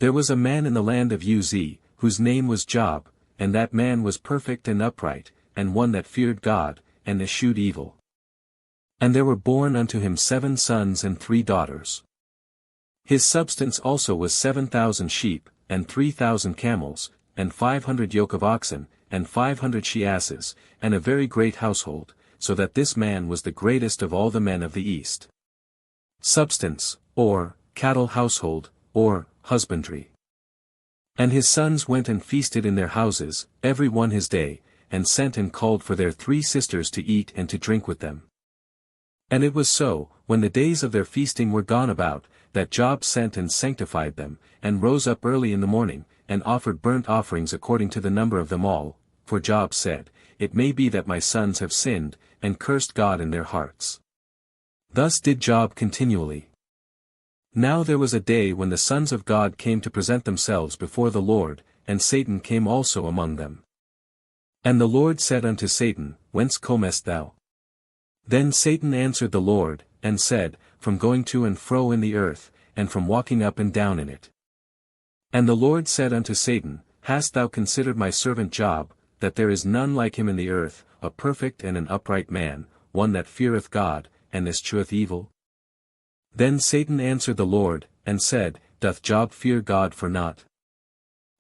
There was a man in the land of Uz, whose name was Job, and that man was perfect and upright, and one that feared God, and eschewed evil. And there were born unto him 7 sons and 3 daughters. His substance also was 7,000 sheep, and 3,000 camels, and 500 yoke of oxen, and 500 she-asses, and a very great household, so that this man was the greatest of all the men of the east. Substance, or, cattle household, or, husbandry. And his sons went and feasted in their houses, every one his day, and sent and called for their 3 sisters to eat and to drink with them. And it was so, when the days of their feasting were gone about, that Job sent and sanctified them, and rose up early in the morning, and offered burnt offerings according to the number of them all, for Job said, It may be that my sons have sinned, and cursed God in their hearts. Thus did Job continually. Now there was a day when the sons of God came to present themselves before the Lord, and Satan came also among them. And the Lord said unto Satan, Whence comest thou? Then Satan answered the Lord, and said, From going to and fro in the earth, and from walking up and down in it. And the Lord said unto Satan, Hast thou considered my servant Job, that there is none like him in the earth, a perfect and an upright man, one that feareth God, and escheweth evil? Then Satan answered the Lord, and said, Doth Job fear God for naught?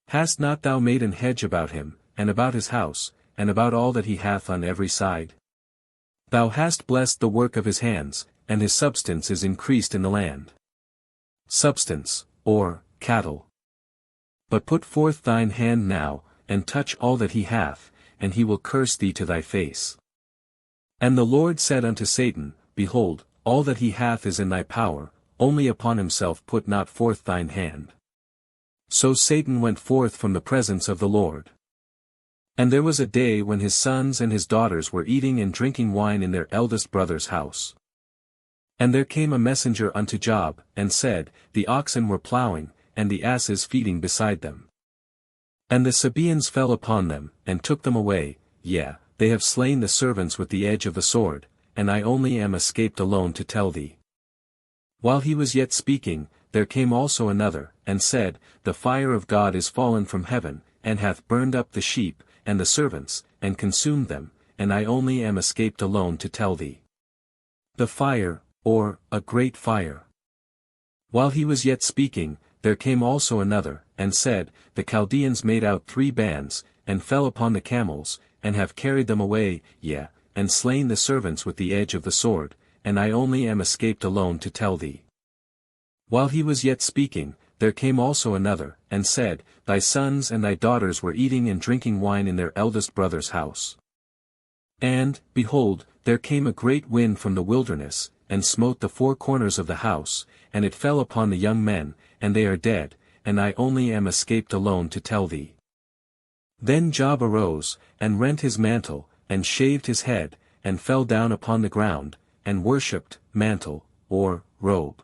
Hast not thou made an hedge about him, and about his house, and about all that he hath on every side? Thou hast blessed the work of his hands, and his substance is increased in the land. Substance, or, cattle. But put forth thine hand now, and touch all that he hath, and he will curse thee to thy face. And the Lord said unto Satan, Behold, all that he hath is in thy power, only upon himself put not forth thine hand. So Satan went forth from the presence of the Lord. And there was a day when his sons and his daughters were eating and drinking wine in their eldest brother's house. And there came a messenger unto Job, and said, The oxen were plowing, and the asses feeding beside them. And the Sabaeans fell upon them, and took them away, yea, they have slain the servants with the edge of the sword, and I only am escaped alone to tell thee. While he was yet speaking, there came also another, and said, The fire of God is fallen from heaven, and hath burned up the sheep, and the servants, and consumed them, and I only am escaped alone to tell thee. The fire, or, a great fire. While he was yet speaking, there came also another, and said, The Chaldeans made out 3 bands, and fell upon the camels, and have carried them away, yea, and slain the servants with the edge of the sword, and I only am escaped alone to tell thee. While he was yet speaking, there came also another, and said, Thy sons and thy daughters were eating and drinking wine in their eldest brother's house. And, behold, there came a great wind from the wilderness, and smote the 4 corners of the house, and it fell upon the young men, and they are dead, and I only am escaped alone to tell thee. Then Job arose, and rent his mantle, and shaved his head, and fell down upon the ground, and worshipped, mantle, or, robe.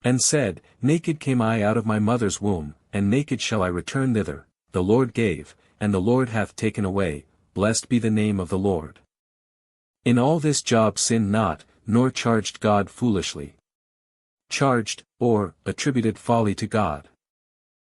And said, Naked came I out of my mother's womb, and naked shall I return thither, the Lord gave, and the Lord hath taken away, blessed be the name of the Lord. In all this Job sinned not, nor charged God foolishly. Charged, or, attributed folly to God.